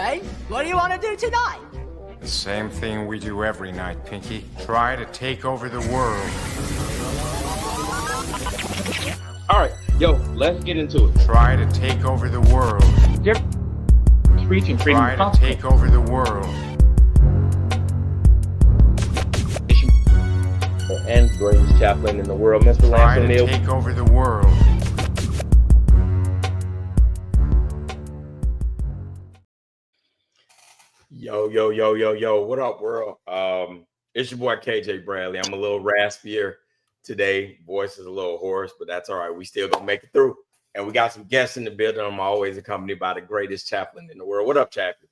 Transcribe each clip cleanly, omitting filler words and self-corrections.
Okay, what do you want to do tonight? The same thing we do every night, Pinky. Try to take over the world. All right, yo, let's get into it. Try to take over the world. Preaching freedom. Try to take over the world. And greatest chaplain in the world, Mr. Try Lance to O'Neill. take over the world. Yo, what up, world? It's your boy KJ Bradley. I'm a little raspier today. Voice is a little hoarse, but that's all right. We still gonna make it through. And we got some guests in the building. I'm always accompanied by the greatest chaplain in the world. What up, chaplain?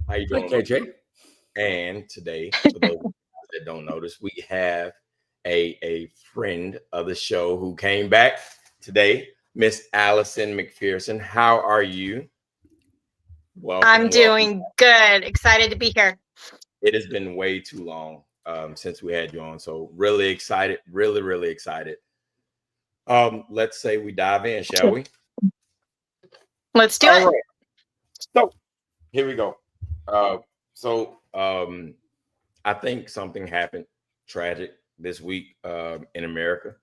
How you doing, KJ? And today, for those that don't notice, we have a friend of the show who came back today, Miss Allison McPherson. How are you? Welcome. I'm doing good. Excited to be here. It has been way too long since we had you on, so really excited, really excited. Let's say we dive in, shall we? Let's do it. Right. So here we go. I think something happened tragic this week in America.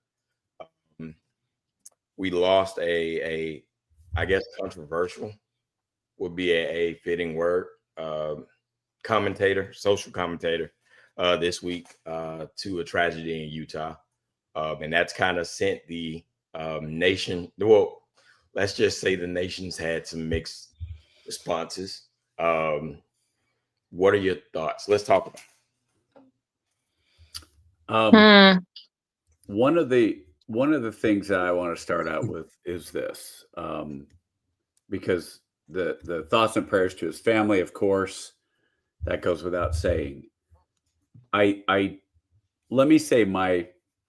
We lost I guess controversial would be a fitting word, social commentator this week to a tragedy in Utah. And that's kind of sent the nation, well, let's just say the nation's had some mixed responses. What are your thoughts? Let's talk about it. One of the things that I want to start out with is this, because the thoughts and prayers to his family, of course, that goes without saying. Let me say my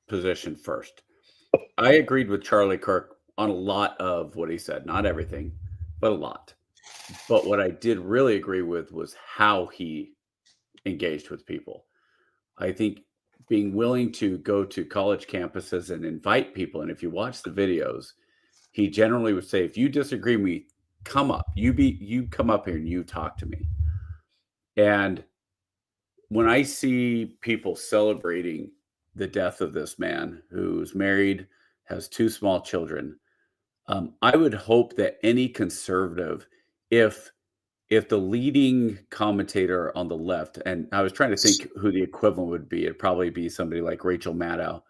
position first. I agreed with Charlie Kirk on a lot of what he said, not everything, but a lot. But what I did really agree with was how he engaged with people. I think being willing to go to college campuses and invite people. And if you watch the videos, he generally would say, if you disagree with me, come up. You come up here and you talk to me. And when I see people celebrating the death of this man who's married, has 2 small children, I would hope that any conservative, if the leading commentator on the left, and I was trying to think who the equivalent would be, it'd probably be somebody like Rachel Maddow.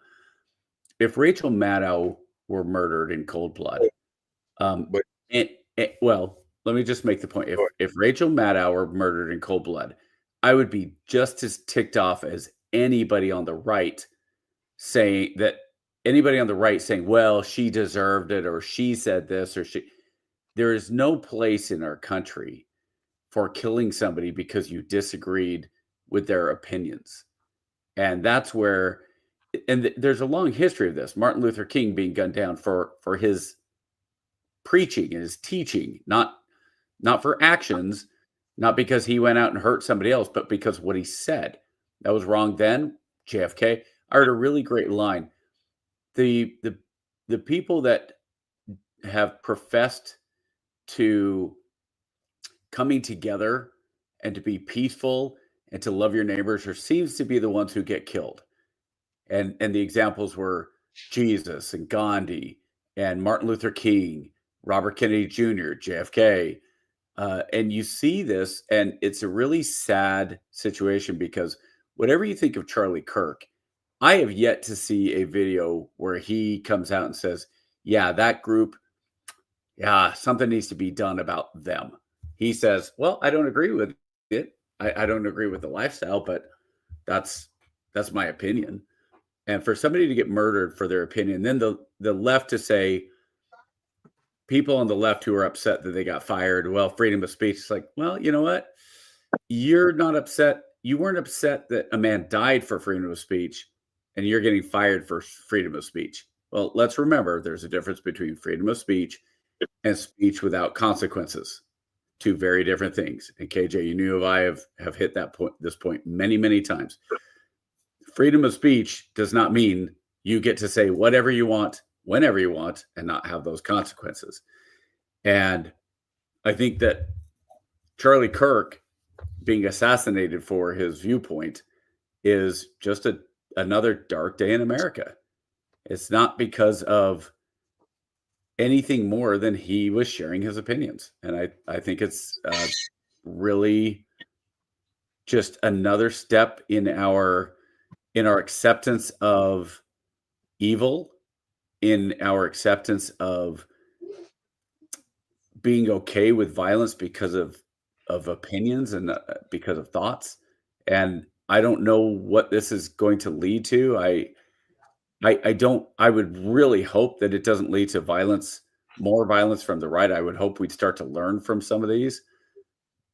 If Rachel Maddow were murdered in cold blood, well, let me just make the point. If Rachel Maddow were murdered in cold blood, I would be just as ticked off as anybody on the right saying, well, she deserved it, or she said this, or there is no place in our country for killing somebody because you disagreed with their opinions. And that's where, there's a long history of this. Martin Luther King being gunned down for his preaching and his teaching, not for actions, not because he went out and hurt somebody else, but because what he said. That was wrong then. JFK. I heard a really great line. The people that have professed to coming together and to be peaceful and to love your neighbors seems to be the ones who get killed. And the examples were Jesus and Gandhi and Martin Luther King, Robert Kennedy Jr., JFK. And you see this, and it's a really sad situation because whatever you think of Charlie Kirk, I have yet to see a video where he comes out and says, yeah, that group, yeah, something needs to be done about them. He says, well, I don't agree with it. I don't agree with the lifestyle, but that's my opinion. And for somebody to get murdered for their opinion, then the left to say, people on the left who are upset that they got fired, well, freedom of speech. It's like, well, you know what? You're not upset. You weren't upset that a man died for freedom of speech and you're getting fired for freedom of speech. Well, let's remember there's a difference between freedom of speech and speech without consequences. 2 very different things. And KJ, you knew I have hit this point many, many times. Freedom of speech does not mean you get to say whatever you want, whenever you want, and not have those consequences. And I think that Charlie Kirk being assassinated for his viewpoint is just another dark day in America. It's not because of anything more than he was sharing his opinions. And I think it's really just another step in our acceptance of evil, in our acceptance of being okay with violence because of opinions and because of thoughts. And I don't know what this is going to lead to. I would really hope that it doesn't lead to violence, more violence from the right. I would hope we'd start to learn from some of these,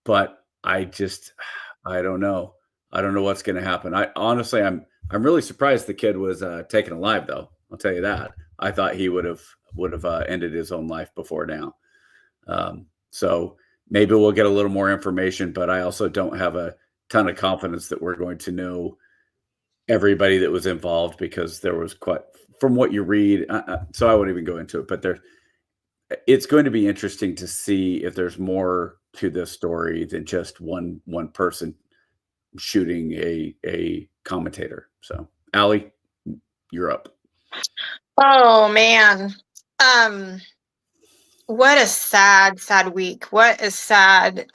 but I don't know. I don't know what's going to happen. I'm really surprised the kid was taken alive, though. I'll tell you that. I thought he would have ended his own life before now. So maybe we'll get a little more information, but I also don't have a ton of confidence that we're going to know everybody that was involved, because there was quite, from what you read. So I won't even go into it, but it's going to be interesting to see if there's more to this story than just one person shooting a commentator. So Ali, you're up. Oh man. What a sad week. What a sad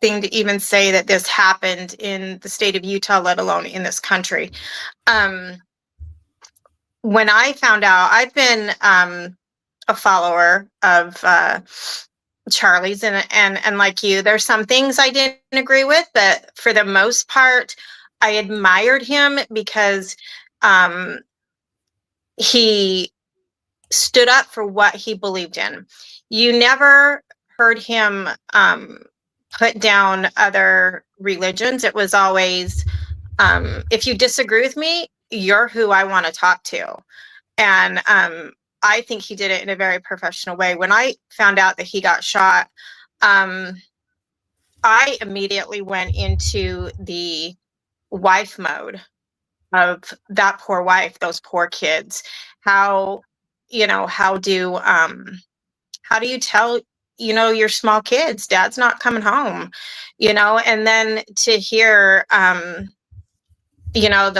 thing to even say that this happened in the state of Utah, let alone in this country. When I found out, I've been a follower of Charlie's, and like you, there's some things I didn't agree with, but for the most part, I admired him because he stood up for what he believed in. You never heard him put down other religions. It was always, if you disagree with me, you're who I want to talk to. And I think he did it in a very professional way. When I found out that he got shot, I immediately went into the wife mode of that poor wife, those poor kids. How do you tell, your small kids, dad's not coming home, and then to hear, the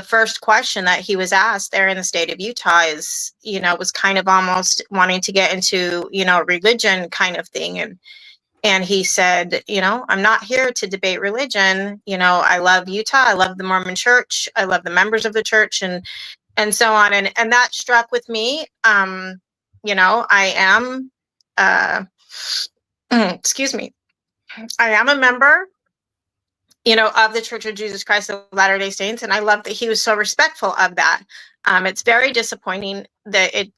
first question that he was asked there in the state of Utah is, was kind of almost wanting to get into, religion kind of thing. And he said, I'm not here to debate religion. I love Utah. I love the Mormon church. I love the members of the church, and so on. And that struck with me. I am, excuse me, I am a member, of the Church of Jesus Christ of Latter-day Saints. And I love that he was so respectful of that. It's very disappointing that it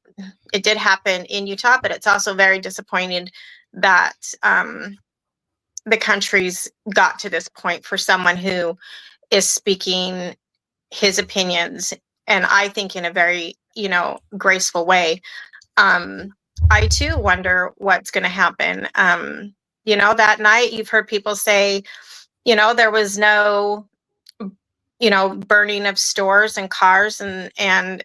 did happen in Utah, but it's also very disappointing that the country's got to this point for someone who is speaking his opinions, and I think in a very, graceful way. I too wonder what's going to happen. That night you've heard people say, there was no, burning of stores and cars, and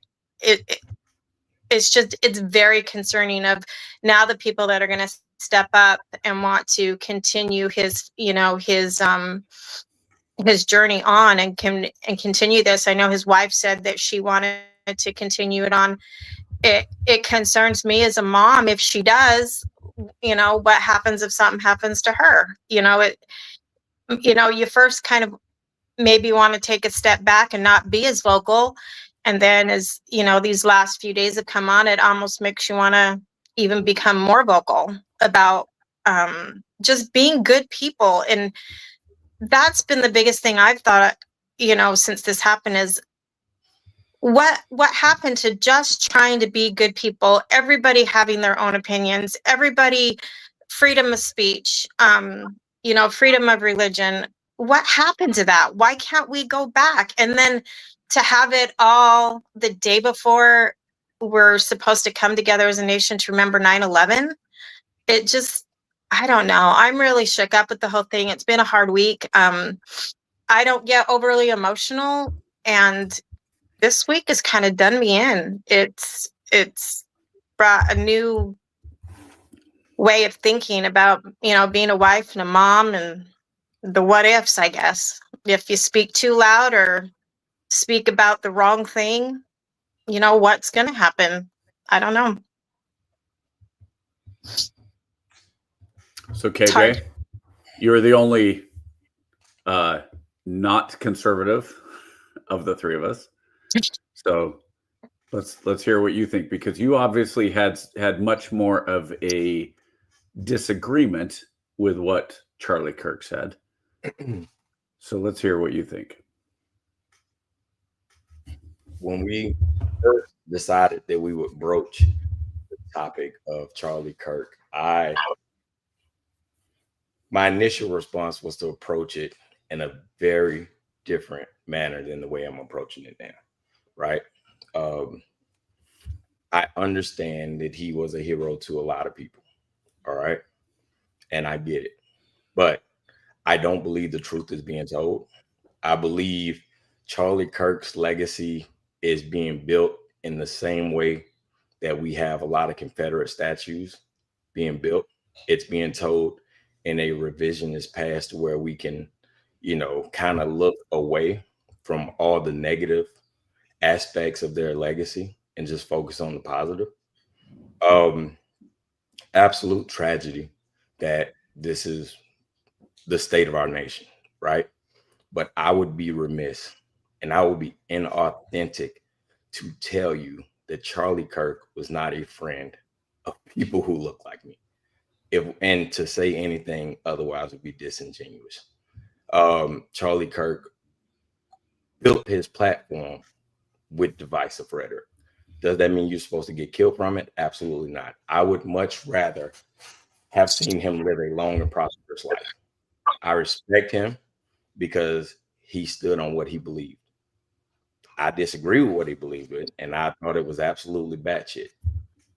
it's very concerning of now the people that are going to step up and want to continue his journey on and continue this. I know his wife said that she wanted to continue it on. It concerns me as a mom if she does. What happens if something happens to her? You first kind of maybe want to take a step back and not be as vocal, and then as these last few days have come on, it almost makes you want to even become more vocal about just being good people. And that's been the biggest thing I've thought, since this happened, is what happened to just trying to be good people, everybody having their own opinions, everybody, freedom of speech, freedom of religion. What happened to that? Why can't we go back? And then to have it all the day before we're supposed to come together as a nation to remember 9/11, it just, I don't know. I'm really shook up with the whole thing. It's been a hard week. I don't get overly emotional, and this week has kind of done me in. It's brought a new way of thinking about, being a wife and a mom and the what ifs, I guess. If you speak too loud or speak about the wrong thing, what's going to happen? I don't know. So KJ, you're the only not conservative of the three of us. So let's hear what you think, because you obviously had much more of a disagreement with what Charlie Kirk said. So let's hear what you think. When we first decided that we would broach the topic of Charlie Kirk, my initial response was to approach it in a very different manner than the way I'm approaching it now, right? I understand that he was a hero to a lot of people, all right? And I get it. But I don't believe the truth is being told. I believe Charlie Kirk's legacy is being built in the same way that we have a lot of Confederate statues being built. It's being told in a revisionist past where we can, kind of look away from all the negative aspects of their legacy and just focus on the positive. Absolute tragedy that this is the state of our nation, right? But I would be remiss and I would be inauthentic to tell you that Charlie Kirk was not a friend of people who look like me. And to say anything otherwise would be disingenuous. Charlie Kirk built his platform with divisive rhetoric. Does that mean you're supposed to get killed from it? Absolutely not. I would much rather have seen him live a long and prosperous life. I respect him because he stood on what he believed. I disagree with what he believed with, and I thought it was absolutely batshit.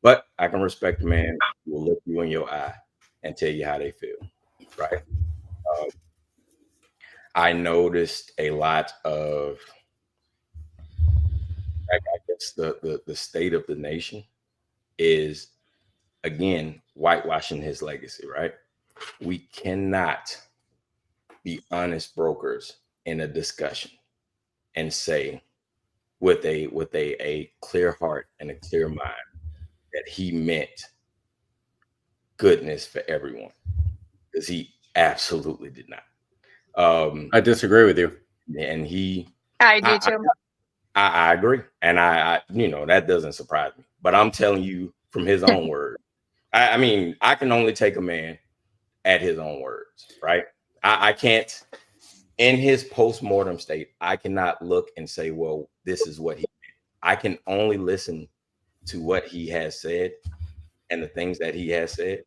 But I can respect a man who will look you in your eye and tell you how they feel, right? I noticed a lot of, I guess, the state of the nation is, again, whitewashing his legacy, right? We cannot be honest brokers in a discussion and say with a clear heart and a clear mind that he meant goodness for everyone, because he absolutely did not. I disagree with you. And I do too. I agree. And I that doesn't surprise me, but I'm telling you from his own word. I mean, I can only take a man at his own words, right? I can't, in his post-mortem state, I cannot look and say, well, this is what he did. I can only listen to what he has said and the things that he has said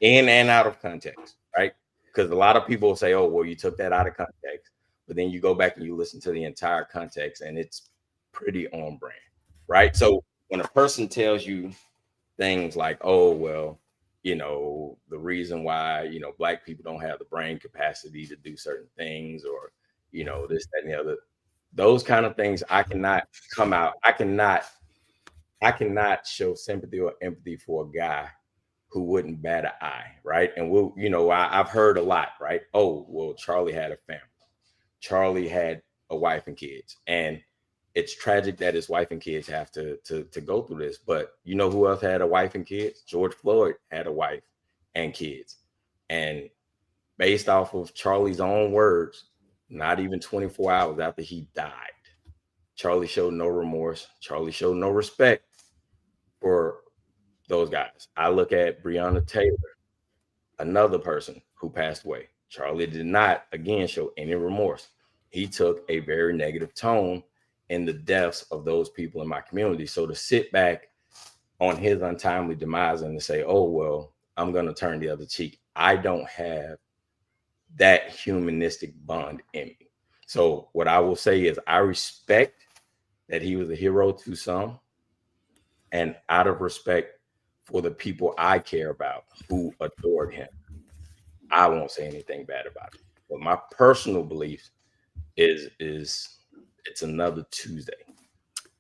in and out of context, right? Because a lot of people say, oh, well, you took that out of context, but then you go back and you listen to the entire context and it's pretty on brand, right? So when a person tells you things like, oh, well, the reason why, Black people don't have the brain capacity to do certain things, or, this, that, and the other, those kind of things, I cannot come out. I cannot show sympathy or empathy for a guy who wouldn't bat an eye, right? And I've heard a lot, right? Oh, well, Charlie had a family. Charlie had a wife and kids. And it's tragic that his wife and kids have to go through this. But you know who else had a wife and kids? George Floyd had a wife and kids. And based off of Charlie's own words, not even 24 hours after he died, Charlie showed no remorse. Charlie showed no respect for those guys. I look at Breonna Taylor, another person who passed away. Charlie did not, again, show any remorse. He took a very negative tone in the deaths of those people in my community. So to sit back on his untimely demise and to say, oh, well, I'm going to turn the other cheek, I don't have that humanistic bond in me. So what I will say is I respect that he was a hero to some, and out of respect for the people I care about who adored him, I won't say anything bad about it. But my personal belief is it's another Tuesday.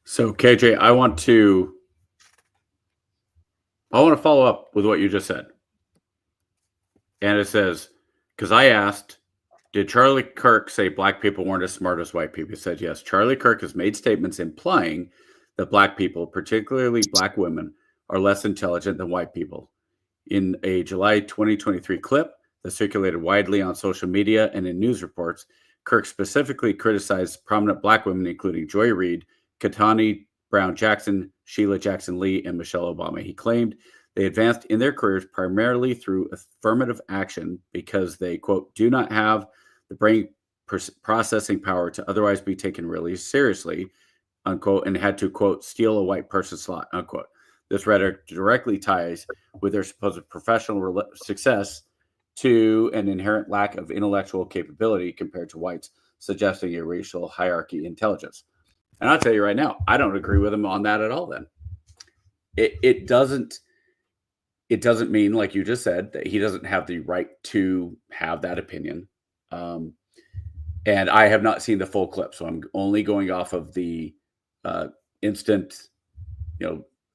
So KJ, I want to follow up with what you just said. And it says, because I asked, did Charlie Kirk say black people weren't as smart as white people? He said, yes. Charlie Kirk has made statements implying that black people, particularly black women, are less intelligent than white people. In a July 2023 clip that circulated widely on social media and in news reports, Kirk specifically criticized prominent black women, including Joy Reid, Ketanji Brown Jackson, Sheila Jackson Lee, and Michelle Obama. He claimed they advanced in their careers primarily through affirmative action because they, quote, do not have the brain processing power to otherwise be taken really seriously, unquote, and had to, quote, steal a white person's slot, unquote. This rhetoric directly ties with their supposed professional success to an inherent lack of intellectual capability compared to whites, suggesting a racial hierarchy intelligence. And I'll tell you right now, I don't agree with him on that at all. Then it doesn't mean, like you just said, that he doesn't have the right to have that opinion. And I have not seen the full clip, so I'm only going off of the instant,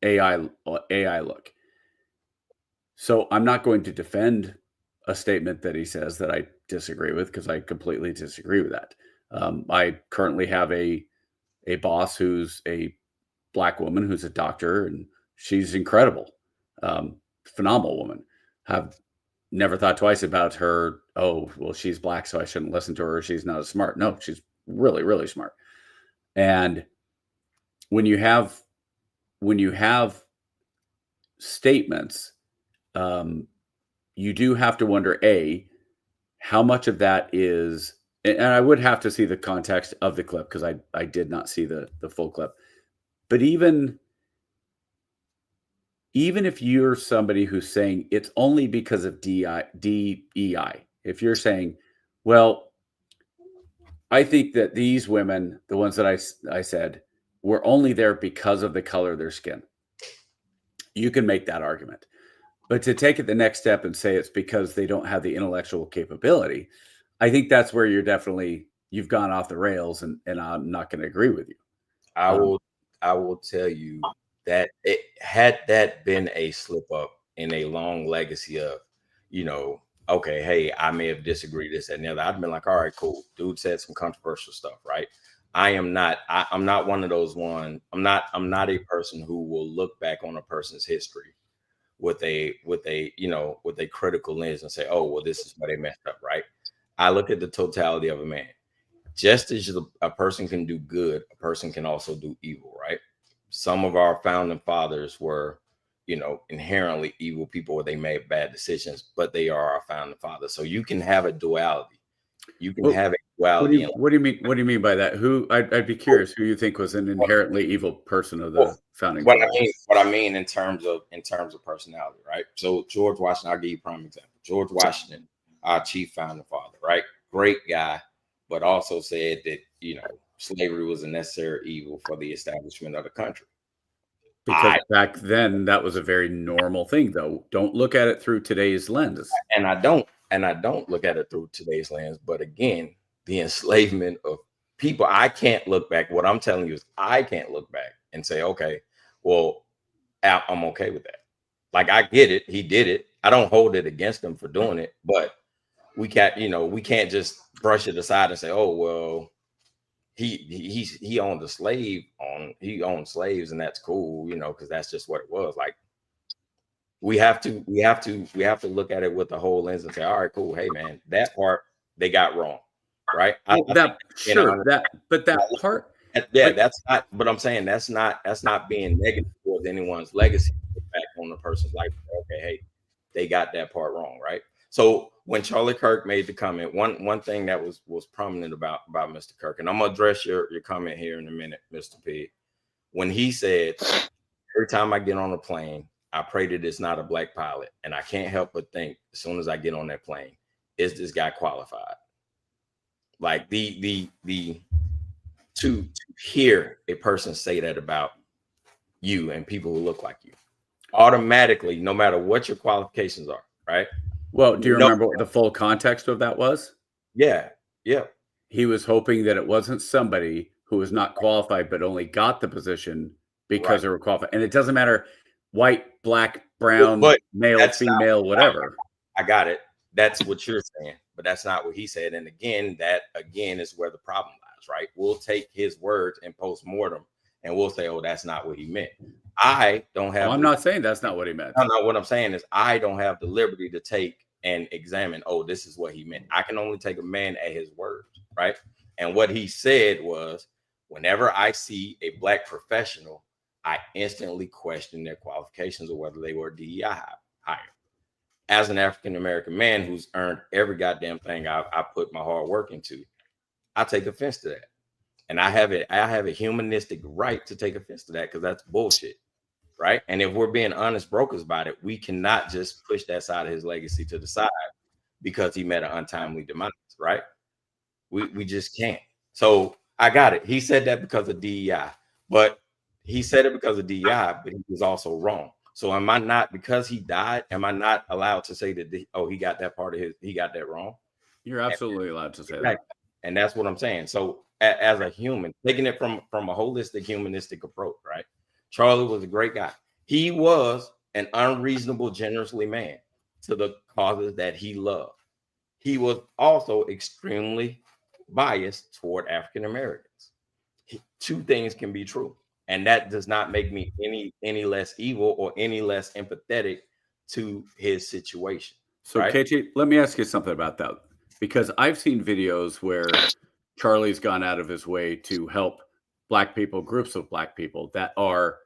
AI look. So I'm not going to defend a statement that he says that I disagree with, because I completely disagree with that. I currently have a boss who's a black woman who's a doctor, and she's incredible, phenomenal woman. Have never thought twice about her. Oh, well, she's black, so I shouldn't listen to her. She's not as smart. No, she's really, really smart. And when you have statements, you do have to wonder, how much of that is, and I would have to see the context of the clip, because I did not see the full clip. But even if you're somebody who's saying it's only because of DEI, if you're saying, well, I think that these women, the ones that I said, were only there because of the color of their skin, you can make that argument. But to take it the next step and say it's because they don't have the intellectual capability, I think that's where you've gone off the rails, and I'm not going to agree with you. I will tell you that it had that been a slip up in a long legacy of, okay, hey, I may have disagreed this and the other. I've been like, all right, cool. Dude said some controversial stuff, right? I'm not one of those one. I'm not a person who will look back on a person's history with a critical lens and say, oh, well, this is where they messed up, right? I look at the totality of a man. Just as a person can do good, a person can also do evil, right? Some of our founding fathers were, inherently evil people, where they made bad decisions, but they are our founding fathers. So you can have a duality. You can have a duality. What do you mean? What do you mean by that? Who? I'd be curious. Who you think was an inherently evil person of the founding fathers? What I mean in terms of personality, right? So George Washington, I'll give you a prime example. George Washington, our chief founding father, right? Great guy, but also said that slavery was a necessary evil for the establishment of the country. Because back then that was a very normal thing, though. Don't look at it through today's lens. And I don't look at it through today's lens. But again, the enslavement of people, I can't look back. What I'm telling you is I can't look back and say, okay, well, I'm okay with that. Like, I get it. He did it. I don't hold it against him for doing it, but we can't just brush it aside and say, oh, well, he owned he owned slaves, and that's cool, because that's just what it was. Like, we have to look at it with the whole lens and say, all right, cool. Hey, man, that part they got wrong, right? That part. Yeah, that's not. But I'm saying that's not being negative towards anyone's legacy. Back on the person's life. Okay, hey, they got that part wrong, right? So when Charlie Kirk made the comment, one thing that was prominent about Mr. Kirk, and I'm gonna address your comment here in a minute, Mr. P. When he said, every time I get on a plane, I pray that it's not a black pilot, and I can't help but think, as soon as I get on that plane, is this guy qualified? Like to hear a person say that about you and people who look like you, automatically, no matter what your qualifications are, right? Well, do you remember what the full context of that was? Yeah. He was hoping that it wasn't somebody who was not qualified, but only got the position because they were qualified. And it doesn't matter, white, black, brown, male, female, whatever. I got it. That's what you're saying, but that's not what he said. And that is where the problem lies, right? We'll take his words and post-mortem and we'll say, oh, that's not what he meant. I don't have. I'm not saying that's not what he meant. No, what I'm saying is I don't have the liberty to take and examine, oh, this is what he meant. I can only take a man at his words, right? And what he said was, whenever I see a Black professional, I instantly question their qualifications or whether they were DEI higher. As an African-American man who's earned every goddamn thing I put my hard work into, I take offense to that. And I have a humanistic right to take offense to that because that's bullshit, right? And if we're being honest brokers about it, we cannot just push that side of his legacy to the side because he met an untimely demise, right? We just can't. So I got it. He said that because of DEI, but he said it because of DEI, but he was also wrong. So am I not, because he died, am I not allowed to say that, he got that part of he got that wrong? You're absolutely allowed to say that. And that's what I'm saying. So as a human, taking it from a holistic, humanistic approach, right? Charlie was a great guy. He was an unreasonable, generously man to the causes that he loved. He was also extremely biased toward African Americans. Two things can be true. And that does not make me any less evil or any less empathetic to his situation. So, right? KJ, let me ask you something about that. Because I've seen videos where Charlie's gone out of his way to help Black people, groups of Black people that are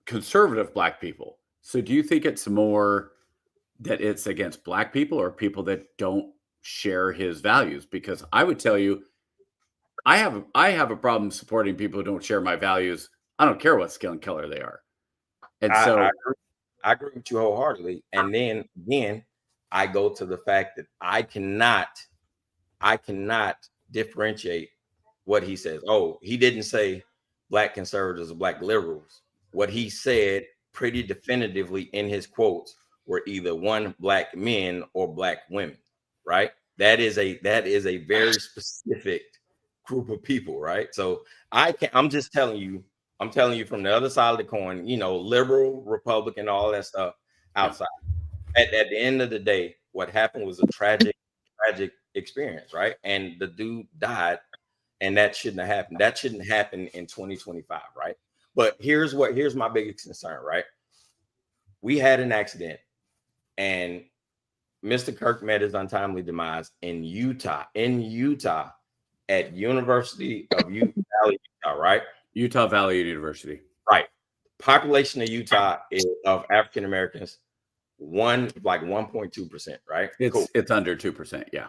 conservative Black people. So do you think it's more that it's against Black people or people that don't share his values? Because I would tell you, I have a problem supporting people who don't share my values. I don't care what skin color they are. And so I agree with you wholeheartedly. And then again, I go to the fact that I cannot differentiate what he says. Oh, he didn't say Black conservatives or Black liberals. What he said pretty definitively in his quotes were either one, Black men or Black women, right? That is a very specific group of people, right? So I'm telling you from the other side of the coin, liberal, Republican, all that stuff outside. At the end of the day, what happened was a tragic experience, right? And the dude died, and that shouldn't have happened. That shouldn't happen in 2025, right? But here's my biggest concern, right? We had an accident, and Mr. Kirk met his untimely demise in Utah, at University of Valley, Utah, right? Utah Valley University. Right. Population of Utah is of African Americans, 1.2%, right? It's under 2%, yeah.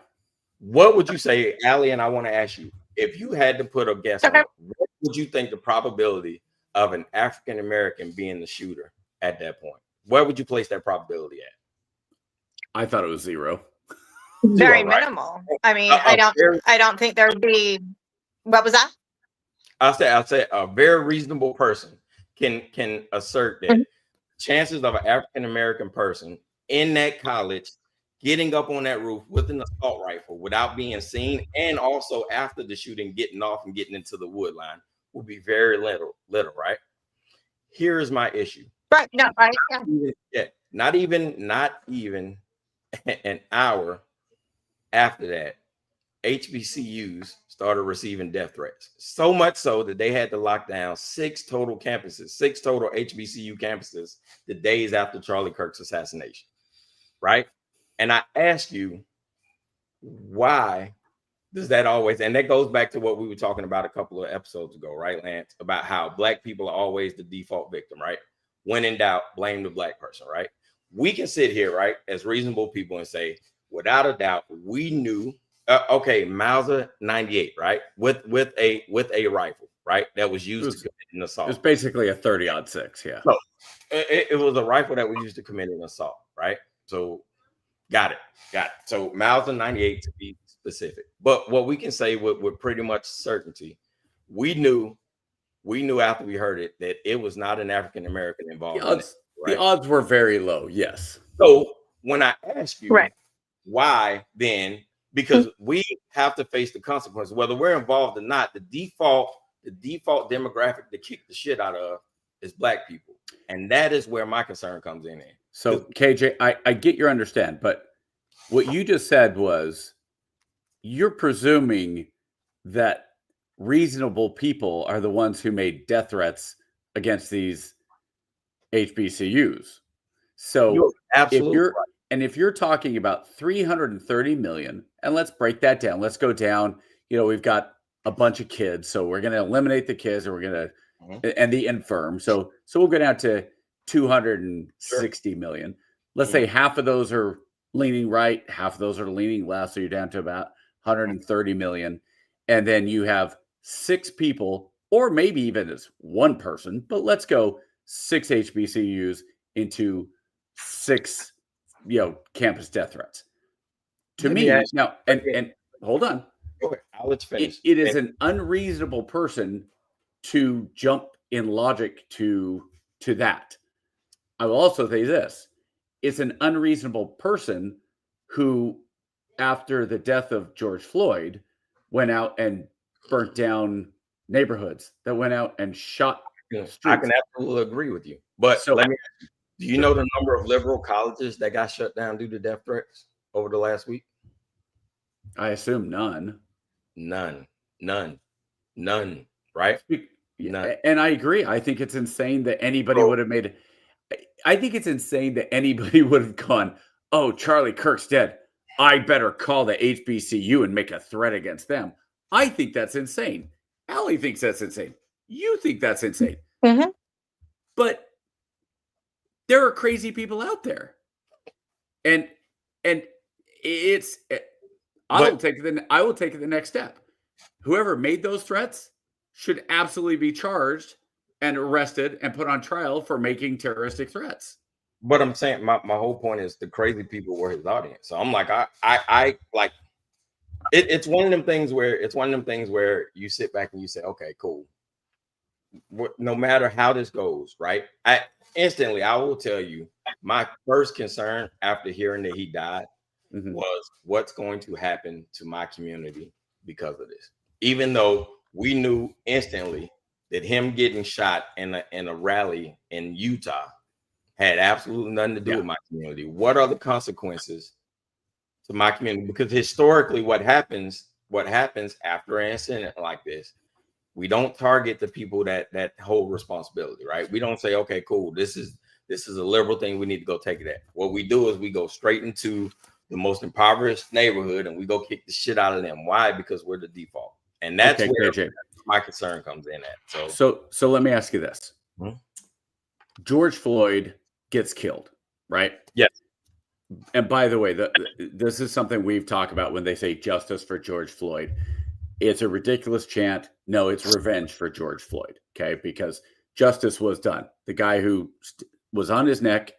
What would you say, Ali, and I want to ask you, if you had to put a guess on it, what would you think the probability of an African American being the shooter at that point? Where would you place that probability at? I thought it was 0. Very Right? minimal. I mean, I don't think there would be. What was that? I'll say a very reasonable person can assert that chances of an African American person in that college getting up on that roof with an assault rifle without being seen, and also after the shooting getting off and getting into the wood line will be very little, right? Here's my issue. Right. No, right. Yeah. Not even an hour after that, HBCUs started receiving death threats. So much so that they had to lock down 6 total HBCU campuses the days after Charlie Kirk's assassination, right? And I ask you, why does that always, and that goes back to what we were talking about a couple of episodes ago, right, Lance, about how Black people are always the default victim, right? When in doubt, blame the Black person, right? We can sit here, right, as reasonable people and say, without a doubt, we knew, Mauser 98, right, with a rifle, right, that was used to commit an assault. It was basically a 30-06, yeah. So it was a rifle that was used to commit an assault, right? So got it. So Mauser 98 to be specific. But what we can say with pretty much certainty, we knew after we heard it that it was not an African American involved. The odds were very low, yes. So when I ask you, right, why then? Because we have to face the consequences, whether we're involved or not. The default demographic to kick the shit out of is Black people, and that is where my concern comes in. So KJ, I get your understand, but what you just said was you're presuming that reasonable people are the ones who made death threats against these HBCUs. So You're absolutely if you're talking about 330 million, and let's break that down. Let's go down. We've got a bunch of kids, so we're going to eliminate the kids, and we're going to and the infirm. So we'll go down to 260 million. Let's say half of those are leaning right, half of those are leaning left. So you're down to about 130 million. And then you have 6 people, or maybe even as one person, but let's go 6 HBCUs into 6, campus death threats. To me, now, and hold on. I'll let you finish. It is an unreasonable person to jump in logic to that. I will also say this. It's an unreasonable person who, after the death of George Floyd, went out and burnt down neighborhoods, that went out and shot streets. I can absolutely agree with you. But do you know the number of liberal colleges that got shut down due to death threats over the last week? I assume none. None. Right? None. And I agree. I think it's insane that anybody would have made it. I think it's insane that anybody would have gone, oh, Charlie Kirk's dead. I better call the HBCU and make a threat against them. I think that's insane. Ali thinks that's insane. You think that's insane. Mm-hmm. But there are crazy people out there. And it's I will take it the next step. Whoever made those threats should absolutely be charged and arrested and put on trial for making terroristic threats. But I'm saying my whole point is the crazy people were his audience. So I'm like, I like it's one of them things where you sit back and you say, okay, cool. No matter how this goes, right? I will tell you, my first concern after hearing that he died was what's going to happen to my community because of this. Even though we knew instantly that him getting shot in a rally in Utah had absolutely nothing to do with my community. What are the consequences to my community? Because historically, what happens after an incident like this, we don't target the people that hold responsibility, right? We don't say, okay, cool, this is a liberal thing, we need to go take it at. What we do is we go straight into the most impoverished neighborhood and we go kick the shit out of them. Why? Because we're the default. And that's where my concern comes in at. So let me ask you this. George Floyd gets killed, right? Yes. And by the way, this is something we've talked about when they say justice for George Floyd. It's a ridiculous chant. No, it's revenge for George Floyd, okay? Because justice was done. The guy who was on his neck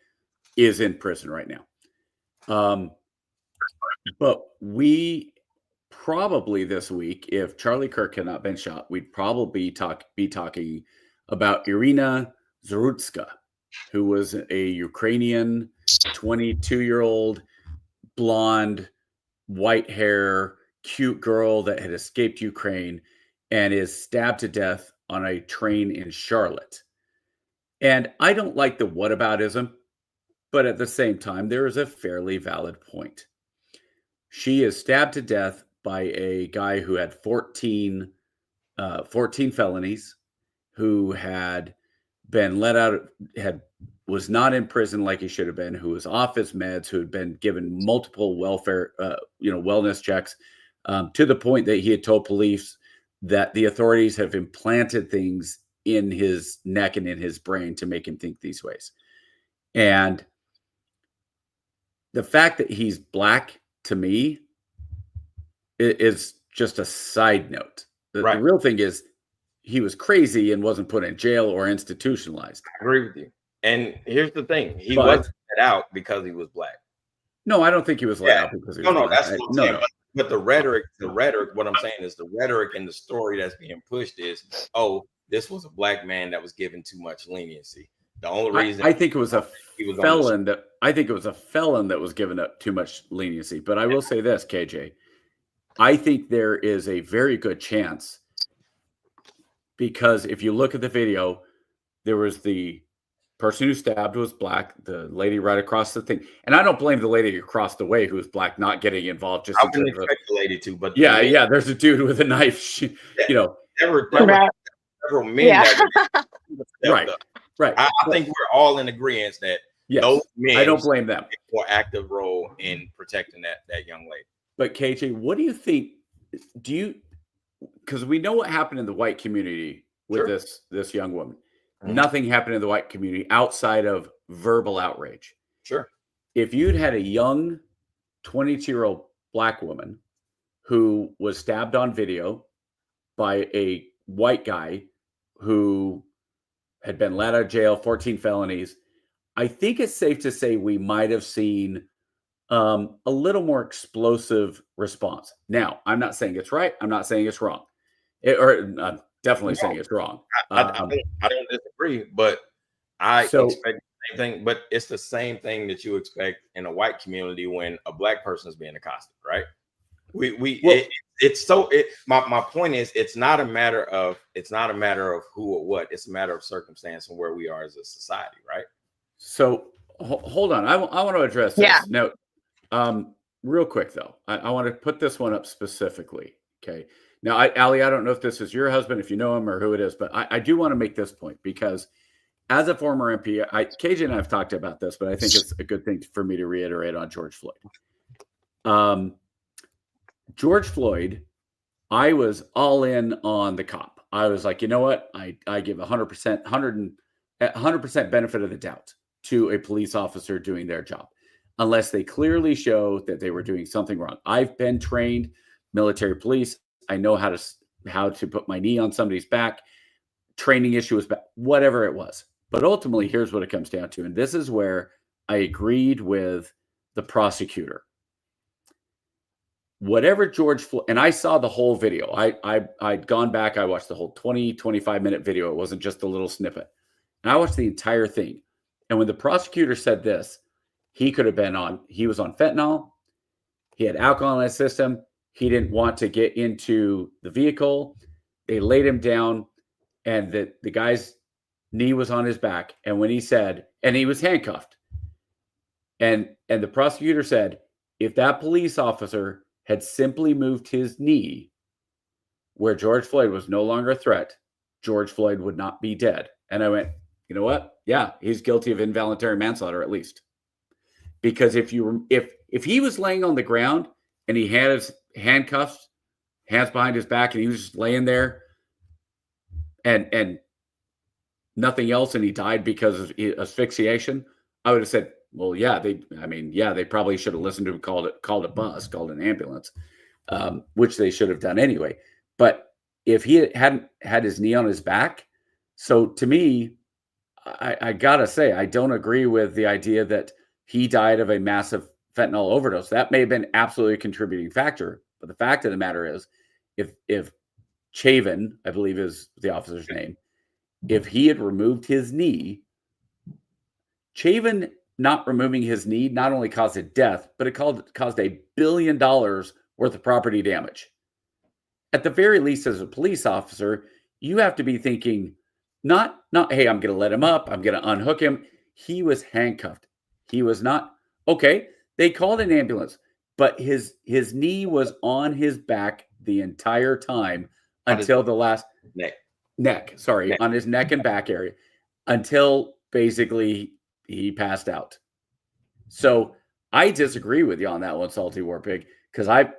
is in prison right now. But we probably this week, if Charlie Kirk had not been shot, we'd probably be talking about Irina Zarutska, who was a Ukrainian 22-year-old blonde, white hair, cute girl that had escaped Ukraine and is stabbed to death on a train in Charlotte. And I don't like the whataboutism, but at the same time, there is a fairly valid point. She is stabbed to death by a guy who had 14 felonies, who had been let out, was not in prison like he should have been, who was off his meds, who had been given multiple welfare, wellness checks, to the point that he had told police that the authorities have implanted things in his neck and in his brain to make him think these ways. And the fact that he's black, to me, is just a side note. The real thing is he was crazy and wasn't put in jail or institutionalized. I agree with you. And here's the thing. He wasn't let out because he was black. No, I don't think he was let out because he was black. That's what I'm saying. But the rhetoric, what I'm saying is the rhetoric and the story that's being pushed is, oh, this was a black man that was given too much leniency. The only reason I think it was a felon that was given up too much leniency. But I will say this, KJ, I think there is a very good chance, because if you look at the video, there was the person who stabbed was black. The lady right across the thing, and I don't blame the lady across the way who was black not getting involved. Just I wouldn't expect the lady to, but yeah. There's a dude with a knife. there were several men Yeah. that were right. I think we're all in agreement that those men. I don't blame them. More active role in protecting that young lady. But KJ, what do you think? Because we know what happened in the white community with this young woman. Mm-hmm. Nothing happened in the white community outside of verbal outrage. Sure. If you'd had a young 22-year-old black woman who was stabbed on video by a white guy who had been let out of jail, 14 felonies, I think it's safe to say we might have seen a little more explosive response. Now, I'm not saying it's right. I'm not saying it's wrong. Definitely saying it's wrong. I don't disagree, but I expect the same thing. But it's the same thing that you expect in a white community when a black person is being accosted, right? My point is, it's not a matter of who or what. It's a matter of circumstance and where we are as a society, right? So hold on. I want to address this. Yeah. Now, real quick though, I want to put this one up specifically. Okay. Now, Ali, I don't know if this is your husband, if you know him or who it is, but I do want to make this point because as a former MP, KJ and I have talked about this, but I think it's a good thing for me to reiterate on George Floyd. George Floyd, I was all in on the cop. I was like, you know what? I give 100% benefit of the doubt to a police officer doing their job, unless they clearly show that they were doing something wrong. I've been trained military police. I know how to put my knee on somebody's back. Training issue was bad, whatever it was. But ultimately, here's what it comes down to. And this is where I agreed with the prosecutor. Whatever George Floyd, and I saw the whole video. I'd gone back. I watched the whole 25-minute video. It wasn't just a little snippet. And I watched the entire thing. And when the prosecutor said this, he was on fentanyl. He had alcohol in his system. He didn't want to get into the vehicle. They laid him down and the guy's knee was on his back. And when he said, and he was handcuffed. And the prosecutor said, if that police officer had simply moved his knee where George Floyd was no longer a threat, George Floyd would not be dead. And I went, you know what? Yeah, he's guilty of involuntary manslaughter at least. Because if he was laying on the ground and he had his handcuffs, hands behind his back, and he was just laying there and nothing else, and he died because of asphyxiation, I would have said, well, they probably should have listened to him, called a bus, called an ambulance, which they should have done anyway. But if he hadn't had his knee on his back, so to me, I gotta say, I don't agree with the idea that he died of a massive fentanyl overdose. That may have been absolutely a contributing factor, but the fact of the matter is, if Chavin, I believe is the officer's name, if he had removed his knee, Chavin not removing his knee not only caused a death, but it caused $1 billion worth of property damage. At the very least, as a police officer, you have to be thinking, not, hey, I'm going to let him up. I'm going to unhook him. He was handcuffed. He was not, okay, they called an ambulance, but his knee was on his back the entire time until the last neck, on his neck and back area, until basically he passed out. So I disagree with you on that one, Salty War Pig, because I've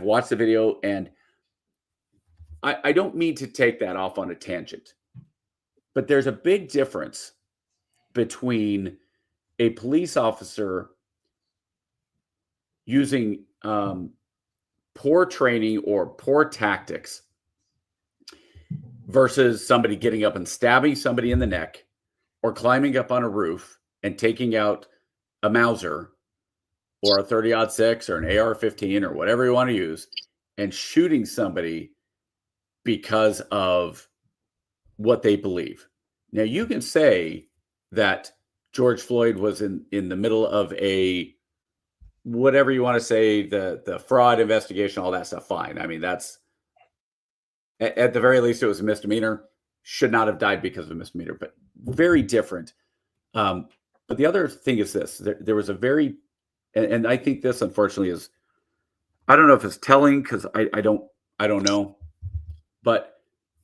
watched the video, and I don't mean to take that off on a tangent, but there's a big difference between a police officer using poor training or poor tactics versus somebody getting up and stabbing somebody in the neck, or climbing up on a roof and taking out a Mauser or a 30-06 or an AR-15 or whatever you want to use and shooting somebody because of what they believe. Now, you can say that George Floyd was in the middle of a, whatever you want to say, the fraud investigation, all that stuff, fine. I mean, that's, at the very least, it was a misdemeanor. Should not have died because of a misdemeanor, but very different But the other thing is this: there was a very, and I think this unfortunately is, I don't know if it's telling because I don't know, but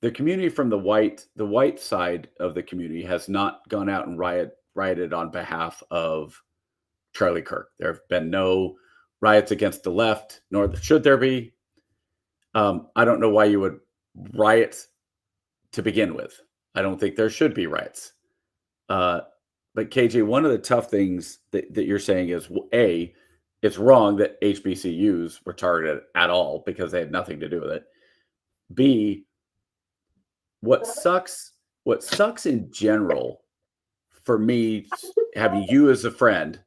the community from the white side of the community has not gone out and rioted on behalf of Charlie Kirk. There have been no riots against the left, nor should there be. I don't know why you would riot to begin with. I don't think there should be riots. But KJ, one of the tough things that you're saying is, A, it's wrong that HBCUs were targeted at all because they had nothing to do with it. B, what sucks in general for me, having you as a friend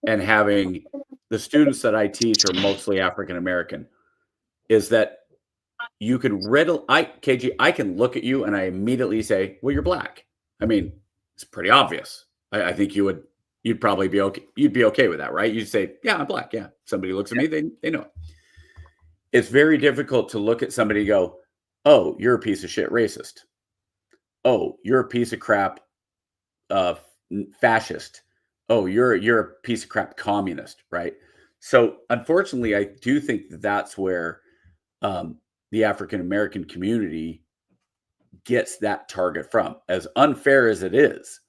and having the students that I teach are mostly African American, is that you can KG, I can look at you and I immediately say, well, you're black. I mean, it's pretty obvious. I think you'd probably be okay. You'd be okay with that, right? You'd say, yeah, I'm black. Yeah. Somebody looks at me, they know it. It's very difficult to look at somebody and go, oh, you're a piece of shit racist. Oh, you're a piece of crap fascist. Oh, you're a piece of crap communist, right? So unfortunately, I do think that's where the African American community gets that target from. As unfair as it is,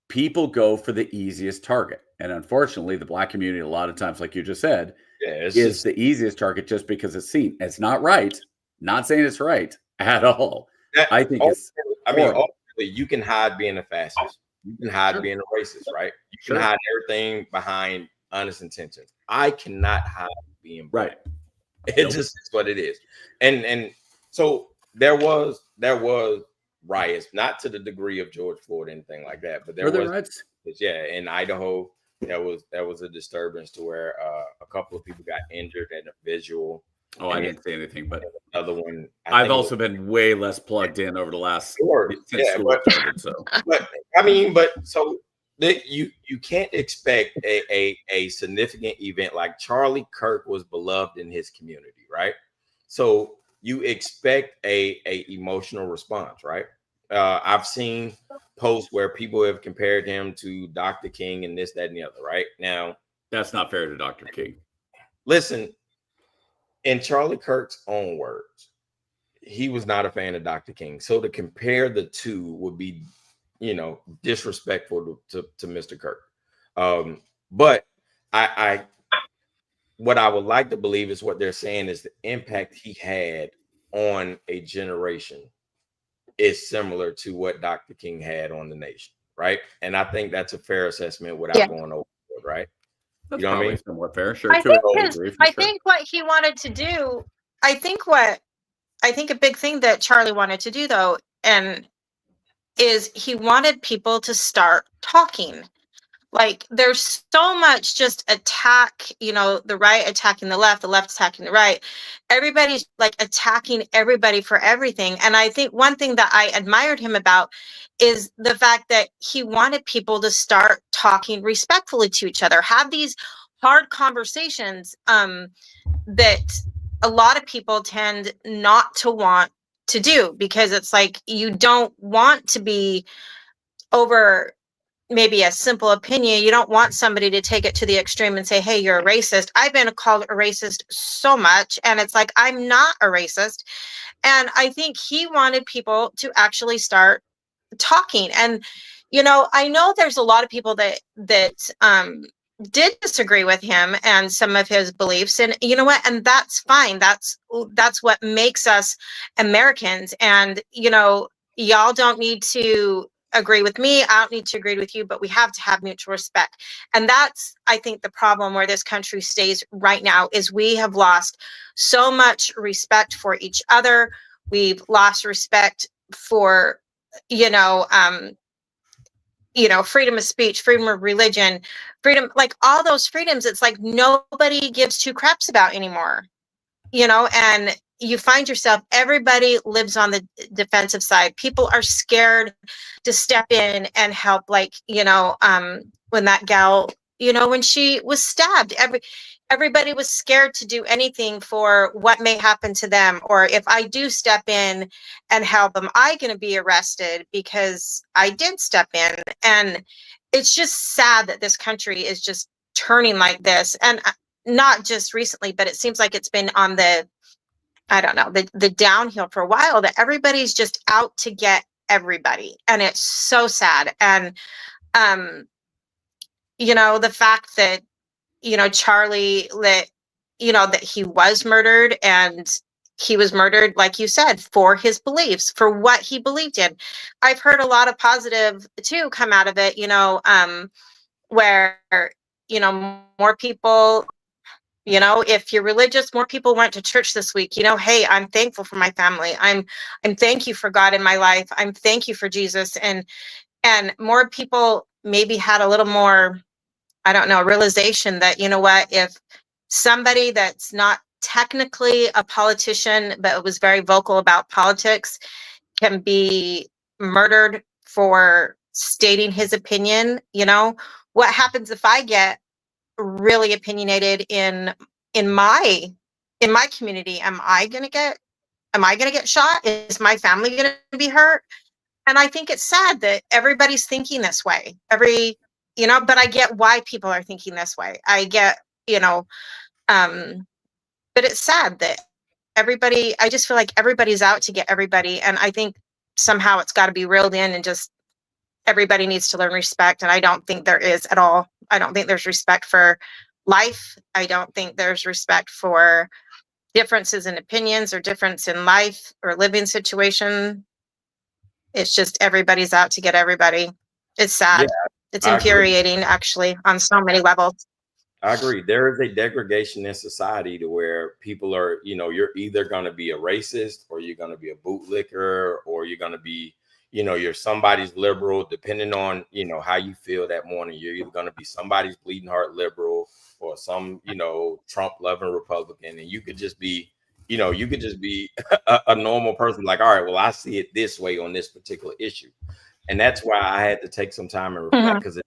people go for the easiest target. And unfortunately, the black community, a lot of times, like you just said, is the easiest target just because it's seen. It's not right. Not saying it's right at all. I think ultimately, you can hide being a fascist. You can hide being a racist, right? You can hide everything behind honest intentions. I cannot hide being black. Right. It just is what it is. And so there was riots, not to the degree of George Floyd or anything like that, but there was riots? Yeah, in Idaho, there was a disturbance to where a couple of people got injured and a visual. Oh, I didn't say anything, but another one. I've also been way less plugged in over the last you can't expect a significant event like Charlie Kirk was beloved in his community, right? So you expect a emotional response, right? I've seen posts where people have compared him to Dr. King and this, that, and the other, right? Now, that's not fair to Dr. King. Listen, in Charlie Kirk's own words, he was not a fan of Dr. King. So to compare the two would be, disrespectful to Mr. Kirk. But what I would like to believe is what they're saying is the impact he had on a generation is similar to what Dr. King had on the nation, right? And I think that's a fair assessment without going overboard, right? That's probably somewhat fair. Sure. I think what he wanted to do, I think a big thing that Charlie wanted to do though, is he wanted people to start talking. Like there's so much just attack, the right attacking the left attacking the right. Everybody's like attacking everybody for everything. And I think one thing that I admired him about is the fact that he wanted people to start talking respectfully to each other, have these hard conversations that a lot of people tend not to want to do, because it's like you don't want to be over maybe a simple opinion. You don't want somebody to take it to the extreme and say, hey, you're a racist. I've been called a racist so much, and it's like, I'm not a racist. And I think he wanted people to actually start talking. And, I know there's a lot of people that did disagree with him and some of his beliefs, and you know what? And that's fine. That's what makes us Americans. And, y'all don't need to agree with me. I don't need to agree with you, but we have to have mutual respect. And that's, I think, the problem where this country stays right now is we have lost so much respect for each other. We've lost respect for, freedom of speech, freedom of religion, freedom, like all those freedoms. It's like nobody gives two craps about anymore, and you find yourself, everybody lives on the defensive side. People are scared to step in and help. Like, when that gal you know, when she was stabbed. Everybody was scared to do anything for what may happen to them, or if I do step in and help, am I going to be arrested because I did step in? And it's just sad that this country is just turning like this, and not just recently, but it seems like it's been on the, I don't know, the downhill for a while, that everybody's just out to get everybody, and it's so sad. And you know, the fact that, you know, Charlie, you know, that he was murdered, and he was murdered, like you said, for his beliefs, for what he believed in. I've heard a lot of positive too come out of it, you know, where, you know, more people, you know, if you're religious, more people went to church this week. You know, hey, I'm thankful for my family. I'm thank you for God in my life. I'm thank you for Jesus. And more people maybe had a little more, I don't know, realization that, you know what, if somebody that's not technically a politician, but was very vocal about politics, can be murdered for stating his opinion, you know, what happens if I get really opinionated in my community? Am I going to get shot? Is my family going to be hurt? And I think it's sad that everybody's thinking this way. You know, but I get why people are thinking this way. I get, you know, but it's sad that I just feel like everybody's out to get everybody. And I think somehow it's got to be reeled in, and just everybody needs to learn respect. And I don't think there is at all. I don't think there's respect for life. I don't think there's respect for differences in opinions or difference in life or living situation. It's just everybody's out to get everybody. It's sad. Yeah, it's I infuriating, actually, on so many levels. I agree. There is a degradation in society to where people are, you know, you're either going to be a racist, or you're going to be a bootlicker, or you're going to be, you know, you're somebody's liberal, depending on, you know, how you feel that morning. You're either going to be somebody's bleeding heart liberal, or some, you know, Trump loving Republican. And you could just be, you know, a normal person, like, all right, well, I see it this way on this particular issue. And that's why I had to take some time and reflect, because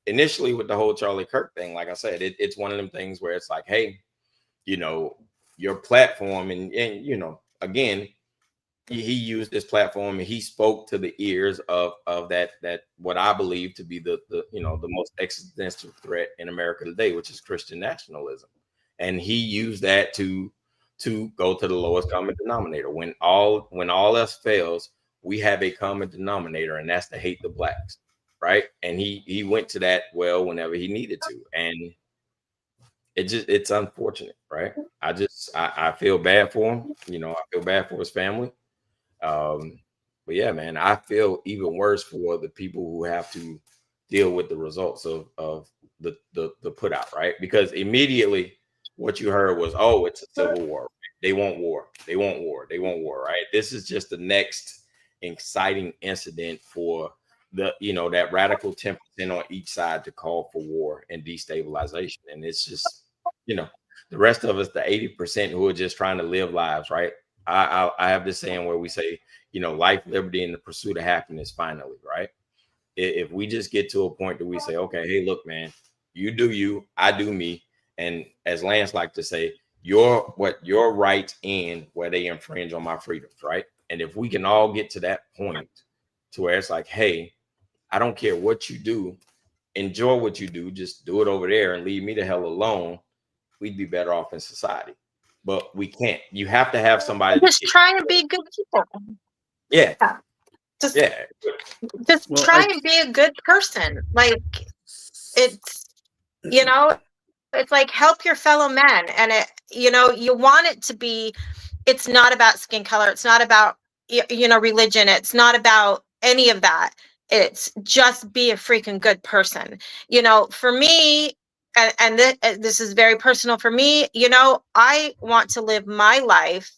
initially with the whole Charlie Kirk thing, like I said, it's one of them things where it's like, hey, you know, your platform, and you know, again, he used this platform and he spoke to the ears of that what I believe to be the you know, the most existential threat in America today, which is Christian nationalism. And he used that to go to the lowest common denominator. When all else fails, we have a common denominator, and that's to hate the blacks. Right. And he went to that well whenever he needed to. And it's unfortunate. Right. I feel bad for him. You know, I feel bad for his family. But yeah, man, I feel even worse for the people who have to deal with the results of the put out. Right. Because immediately what you heard was, oh, it's a civil war. They want war. They want war. They want war. Right. This is just the next exciting incident for the, you know, that radical 10% on each side to call for war and destabilization. And it's just, you know, the rest of us, the 80% who are just trying to live lives, right? I have this saying where we say, you know, life, liberty, and the pursuit of happiness finally, right? If we just get to a point that we say, okay, hey, look, man, you do you, I do me. And as Lance like to say, your rights end where they infringe on my freedoms, right? And if we can all get to that point to where it's like, hey, I don't care what you do, enjoy what you do, just do it over there and leave me the hell alone, we'd be better off in society. But we can't. You have to have somebody just try and be good people. Yeah. Just Well, try and be a good person. Like, it's, you know, it's like help your fellow men. And it, you know, you want it to be, it's not about skin color. It's not about, you know, religion. It's not about any of that. It's just be a freaking good person. You know, for me, and this is very personal for me, you know, I want to live my life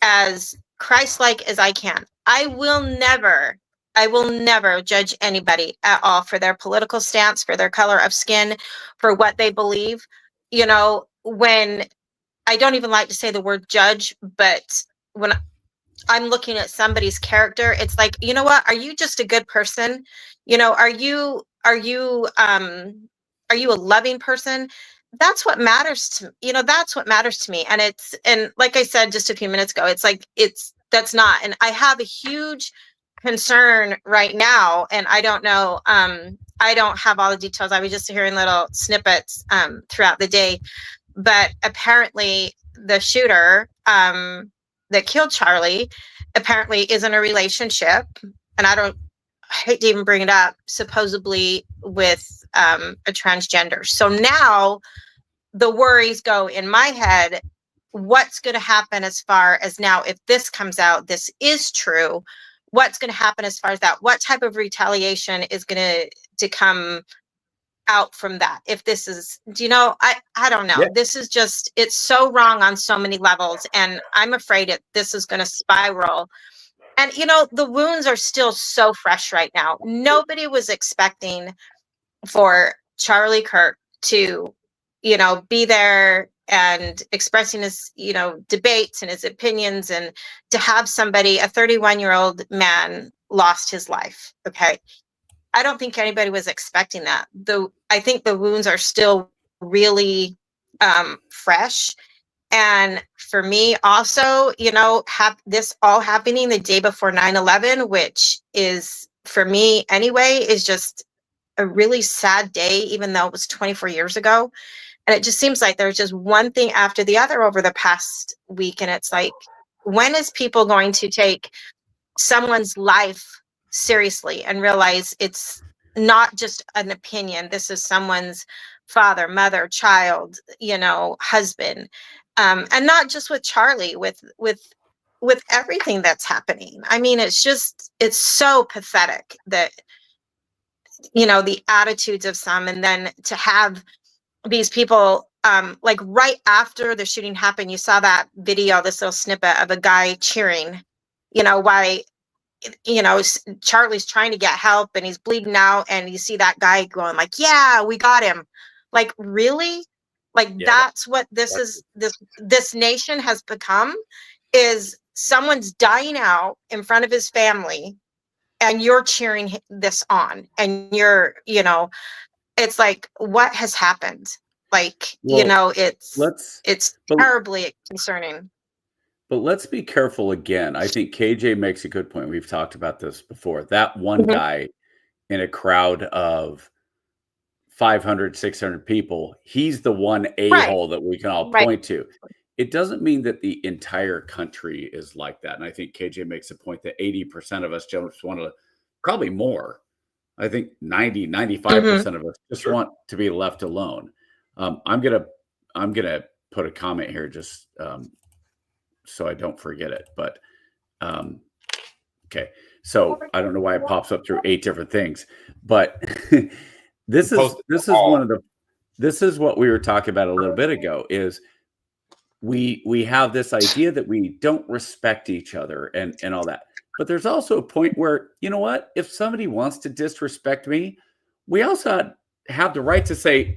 as Christ-like as I can. I will never judge anybody at all for their political stance, for their color of skin, for what they believe. You know, when I don't even like to say the word judge, but when I'm looking at somebody's character, it's like, you know what? Are you just a good person? You know, are you are you a loving person? That's what matters to, that's what matters to me. And like I said just a few minutes ago, it's like, that's not, and I have a huge concern right now, and I don't know, I don't have all the details. I was just hearing little snippets throughout the day, but apparently the shooter that killed Charlie apparently is in a relationship, and I hate to even bring it up, supposedly with a transgender. So now the worries go in my head, what's going to happen as far as now, if this comes out, this is true, what's going to happen as far as that? What type of retaliation is going to come out from that? If this is, I don't know. Yeah. This is just, it's so wrong on so many levels. And I'm afraid this is going to spiral. And, the wounds are still so fresh right now. Nobody was expecting for Charlie Kirk to, be there and expressing his, debates and his opinions, and to have somebody, a 31-year-old man, lost his life. Okay. I don't think anybody was expecting that. I think the wounds are still really fresh. And for me also, this all happening the day before 9/11, which is, for me anyway, is just a really sad day, even though it was 24 years ago. And it just seems like there's just one thing after the other over the past week. And it's like, when is people going to take someone's life seriously and realize it's not just an opinion? This is someone's father, mother, child, husband. And not just with Charlie, with everything that's happening. I mean, it's so pathetic that, the attitudes of some, and then to have these people, like right after the shooting happened, you saw that video, this little snippet of a guy cheering, why, Charlie's trying to get help and he's bleeding out, and you see that guy going like, yeah, we got him. Like, really? Like, Yeah, that's what this nation has become, is someone's dying out in front of his family and you're cheering this on, and you're, it's like, what has happened? Like, Well, it's terribly concerning. But let's be careful again. I think KJ makes a good point. We've talked about this before. That one guy in a crowd of 500, 600 people, he's the one a-hole that we can all point to. It doesn't mean that the entire country is like that. And I think KJ makes a point that 80% of us just want to, probably more. I think 95% of us just want to be left alone. I'm gonna put a comment here just so I don't forget it. But okay, so I don't know why it pops up through 8 different things, but this is what we were talking about a little bit ago. Is we have this idea that we don't respect each other and all that. But there's also a point where, you know what? If somebody wants to disrespect me, we also have the right to say,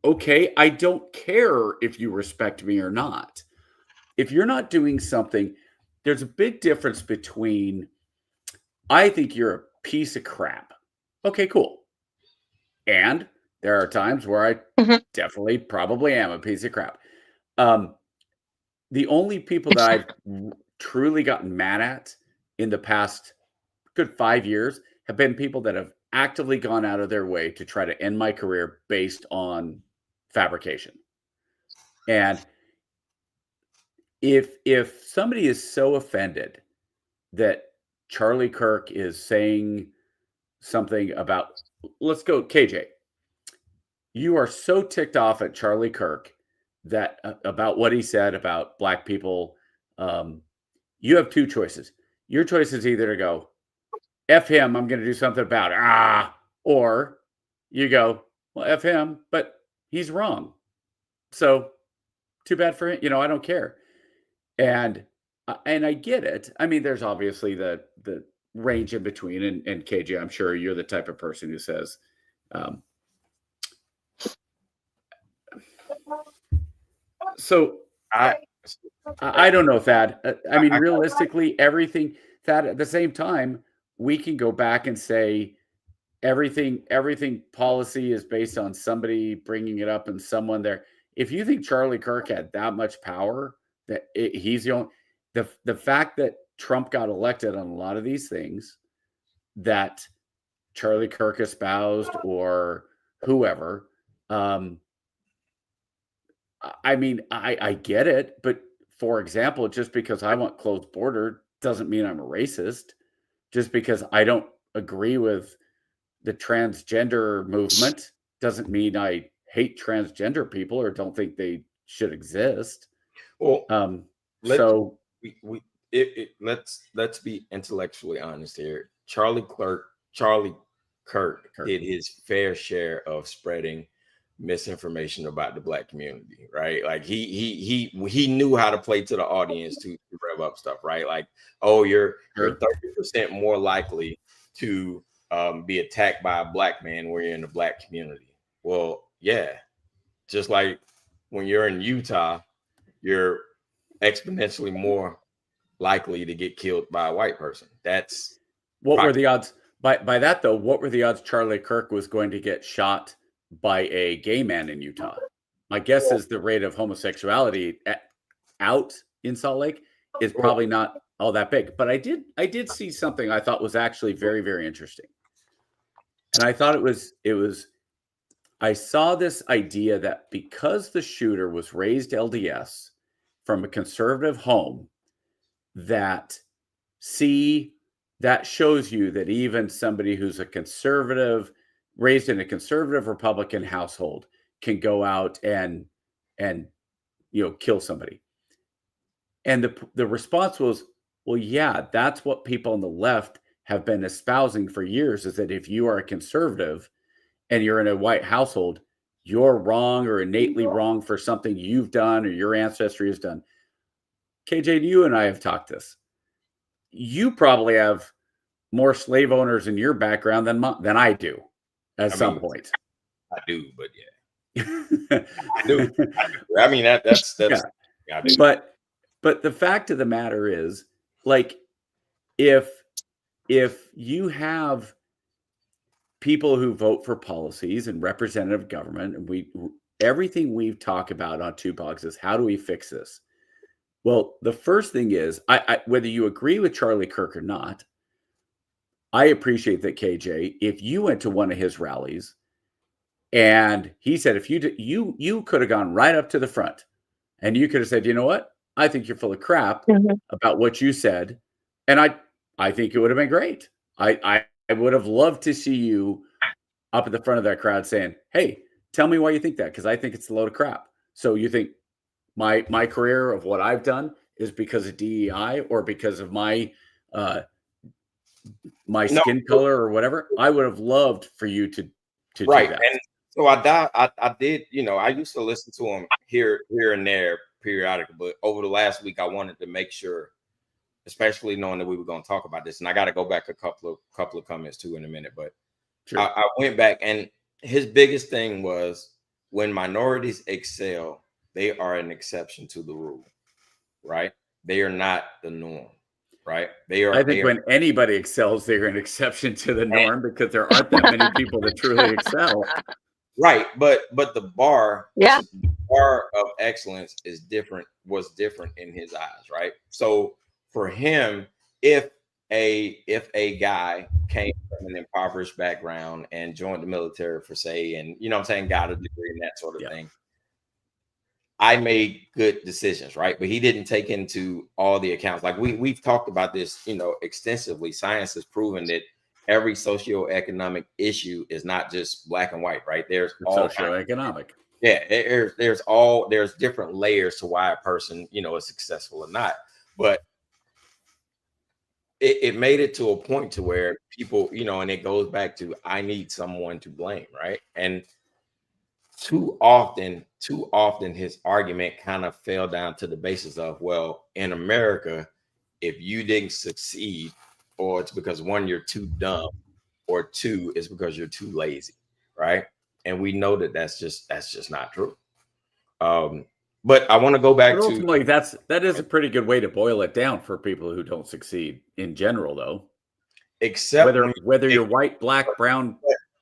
okay, I don't care if you respect me or not. If you're not doing something, there's a big difference between, I think you're a piece of crap. Okay, cool. And there are times where I definitely probably am a piece of crap. The only people that I've truly gotten mad at in the past good 5 years have been people that have actively gone out of their way to try to end my career based on fabrication. And if somebody is so offended that Charlie Kirk is saying something about, let's go, KJ, you are so ticked off at Charlie Kirk that about what he said about black people, you have 2 choices. Your choice is either to go, F him, I'm going to do something about it. Or you go, well, F him, but he's wrong. So too bad for him. I don't care. And I get it. I mean, there's obviously the range in between. And KJ, I'm sure you're the type of person who says, so I don't know, Thad. I mean, realistically, everything, Thad, at the same time, we can go back and say, everything policy is based on somebody bringing it up and someone there. If you think Charlie Kirk had that much power, that he's the only, the fact that Trump got elected on a lot of these things that Charlie Kirk espoused or whoever, I mean, I get it, but for example, just because I want closed border doesn't mean I'm a racist. Just because I don't agree with the transgender movement doesn't mean I hate transgender people or don't think they should exist. Well, let's be intellectually honest here. Charlie Kirk did his fair share of spreading misinformation about the Black community, right? Like he knew how to play to the audience to rev up stuff, right? Like, oh, you're 30% more likely to be attacked by a Black man where you're in the Black community. Well, yeah, just like when you're in Utah, you're exponentially more likely to get killed by a white person. That's what were the odds by that though? What were the odds Charlie Kirk was going to get shot by a gay man in Utah? My guess is the rate of homosexuality out in Salt Lake is probably not all that big. But I did see something I thought was actually very, very interesting. And I thought I saw this idea that because the shooter was raised LDS from a conservative home, that shows you that even somebody who's a conservative, raised in a conservative Republican household, can go out and kill somebody. And the response was, well, yeah, that's what people on the left have been espousing for years, is that if you are a conservative and you're in a white household, you're wrong or innately wrong for something you've done or your ancestry has done. KJ, you and I have talked this. You probably have more slave owners in your background than I do at some point. I do, but yeah. I do. I mean, that's yeah. I do. But the fact of the matter is, like, if you have people who vote for policies and representative government, and everything we've talked about on Two Pogs is how do we fix this? Well, the first thing is, whether you agree with Charlie Kirk or not, I appreciate that, KJ, if you went to one of his rallies and he said, if you could have gone right up to the front and you could have said, you know what? I think you're full of crap about what you said. And I think it would have been great. I would have loved to see you up at the front of that crowd saying, hey, tell me why you think that, because I think it's a load of crap. So you think my career of what I've done is because of DEI or because of my skin color or whatever? I would have loved for you to do that. And so I did, I used to listen to him here and there periodically, but over the last week, I wanted to make sure, especially knowing that we were going to talk about this, and I got to go back a couple of comments too in a minute, but sure. I went back, and his biggest thing was when minorities excel, they are an exception to the rule, right? They are not the norm, right? I think when anybody excels, they're an exception to the norm because there aren't that many people that truly excel. Right, but the bar of excellence was different in his eyes, right? So for him, if a guy came from an impoverished background and joined the military for say, and got a degree and that sort of thing, I made good decisions, right? But he didn't take into all the accounts. Like we've talked about this, extensively. Science has proven that every socioeconomic issue is not just black and white, right? There's all socioeconomic. There's different layers to why a person, is successful or not. But it made it to a point to where people, and it goes back to, I need someone to blame, right? And too often his argument kind of fell down to the basis of, well, in America, if you didn't succeed, or it's because one, you're too dumb, or two, it's because you're too lazy, right? And we know that that's just not true. But I want to go back to that is a pretty good way to boil it down for people who don't succeed in general, though. Except whether you're white, black, brown,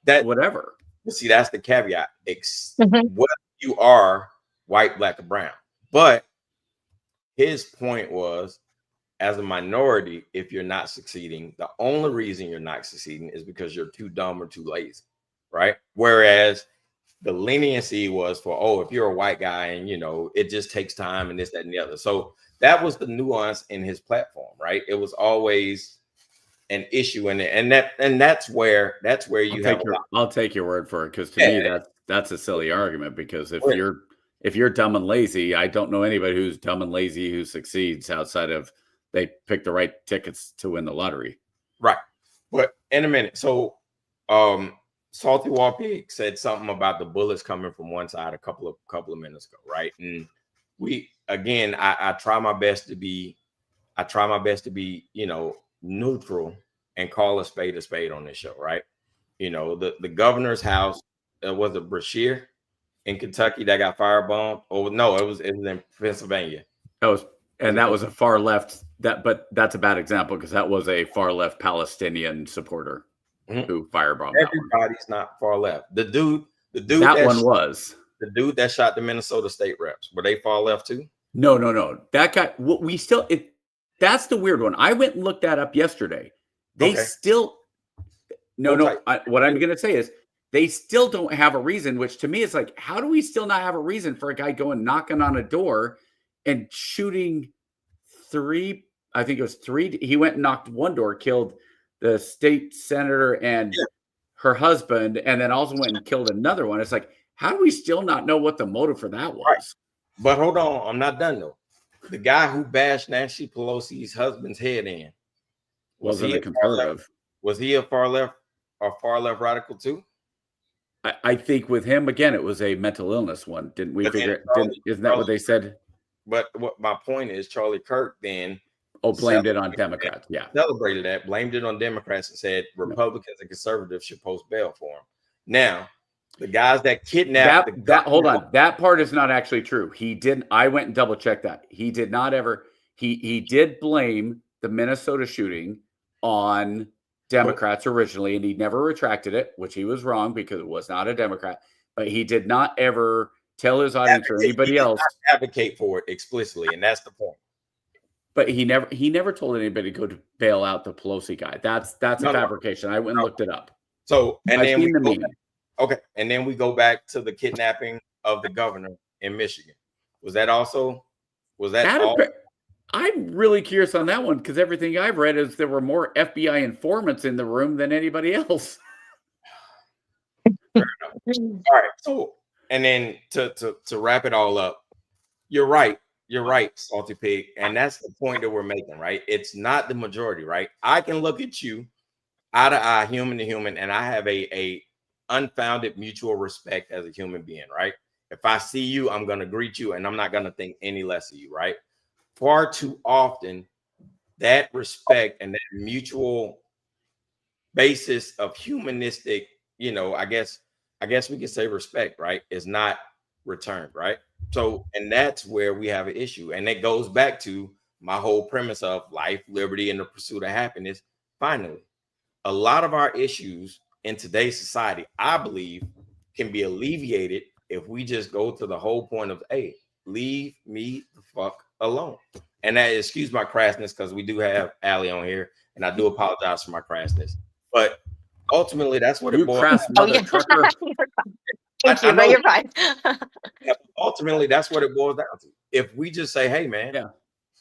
that whatever. See, that's the caveat. Mhm. Whether you are white, black, or brown. But his point was, as a minority, if you're not succeeding, the only reason you're not succeeding is because you're too dumb or too lazy, right? Whereas the leniency was for, oh, if you're a white guy and, you know, it just takes time and this, that, and the other. So that was the nuance in his platform, right? It was always an issue in it. And that's where I'll take your word for it, because to me that's a silly argument, because if you're dumb and lazy, I don't know anybody who's dumb and lazy who succeeds outside of they pick the right tickets to win the lottery. Right. But in a minute. So Salty Wall Pig said something about the bullets coming from one side a couple of minutes ago, right? And I try my best to be, you know, neutral and call a spade on this show, right? You know, the governor's house, was it Brashear in Kentucky that got firebombed? Oh no, it was in Pennsylvania. That was a far left, but that's a bad example, because that was a far left Palestinian supporter who firebombed. Everybody's not far left. The dude that one was the dude that shot the Minnesota state reps. Were they far left too? No. That guy. That's the weird one. I went and looked that up yesterday. They still what I'm going to say is they still don't have a reason, which to me is like, how do we still not have a reason for a guy going knocking on a door and shooting three? I think it was three. He went and knocked one door, killed the state senator and her husband, and then also went and killed another one. It's like, how do we still not know what the motive for that was? Right. But hold on, I'm not done though. The guy who bashed Nancy Pelosi's husband's head in, was he a conservative? Was he a far left radical too? I think with him, again, it was a mental illness one. Didn't we figure? Isn't that what they said? But what my point is, Charlie Kirk then blamed it on Democrats. Yeah, celebrated that, blamed it on Democrats, and said Republicans and conservatives should post bail for him. Now, the guys that kidnapped hold on, that part is not actually true. He didn't. I went and double checked that. He did not ever. He did blame the Minnesota shooting on Democrats originally, and he never retracted it, which he was wrong, because it was not a Democrat. But he did not ever tell his audience or anybody else advocate for it explicitly, and that's the point. But he never told anybody to go to bail out the Pelosi guy. That's a fabrication. I went and looked it up. So and then we go back to the kidnapping of the governor in Michigan. Was that all? I'm really curious on that one, because everything I've read is there were more FBI informants in the room than anybody else. Fair enough. All right. So, and then to wrap it all up, you're right, Salty Pig, and that's the point that we're making, right? It's not the majority, right? I can look at you eye to eye, human to human, and I have a unfounded mutual respect as a human being, right? If I see you, I'm going to greet you, and I'm not going to think any less of you, right? Far too often, that respect and that mutual basis of humanistic, you know, I guess we can say respect, right, is not returned, right? So, and that's where we have an issue. And it goes back to my whole premise of life, liberty, and the pursuit of happiness. Finally, a lot of our issues in today's society, I believe, can be alleviated if we just go to the whole point of, hey, leave me the fuck alone. And that, excuse my crassness, because we do have Ali on here, and I do apologize for my crassness. But ultimately, that's what it boils down to. Thank you, but you're fine. Ultimately, that's what it boils down to. If we just say, hey, man,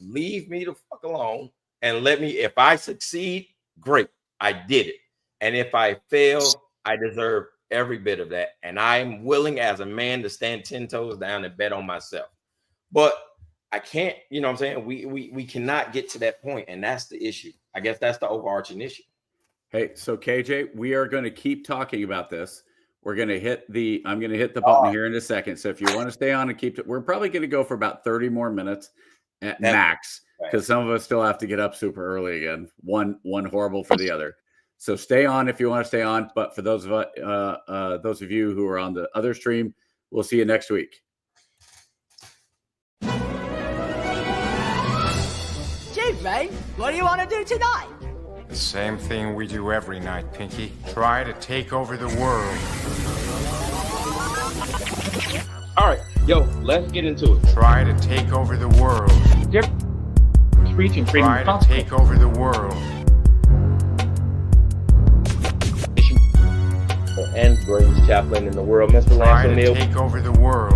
leave me the fuck alone, and let me, if I succeed, great, I did it. And if I fail, I deserve every bit of that. And I'm willing as a man to stand 10 toes down and bet on myself. But I can't, you know what I'm saying? We cannot get to that point, and that's the issue. I guess that's the overarching issue. Hey, so KJ, we are going to keep talking about this. I'm going to hit the button here in a second. So if you want to stay on and keep it, we're probably going to go for about 30 more minutes at max, because some of us still have to get up super early again. One horrible for the other. So stay on if you want to stay on. But for those of you who are on the other stream, we'll see you next week. Gee, Ray, what do you want to do tonight? The same thing we do every night, Pinky. Try to take over the world. All right, yo, let's get into it. Try to take over the world. Preaching freedom Try of to gospel. take over the world. And greatest chaplain in the world, Mr. Try Lance to O'Neill. take over the world.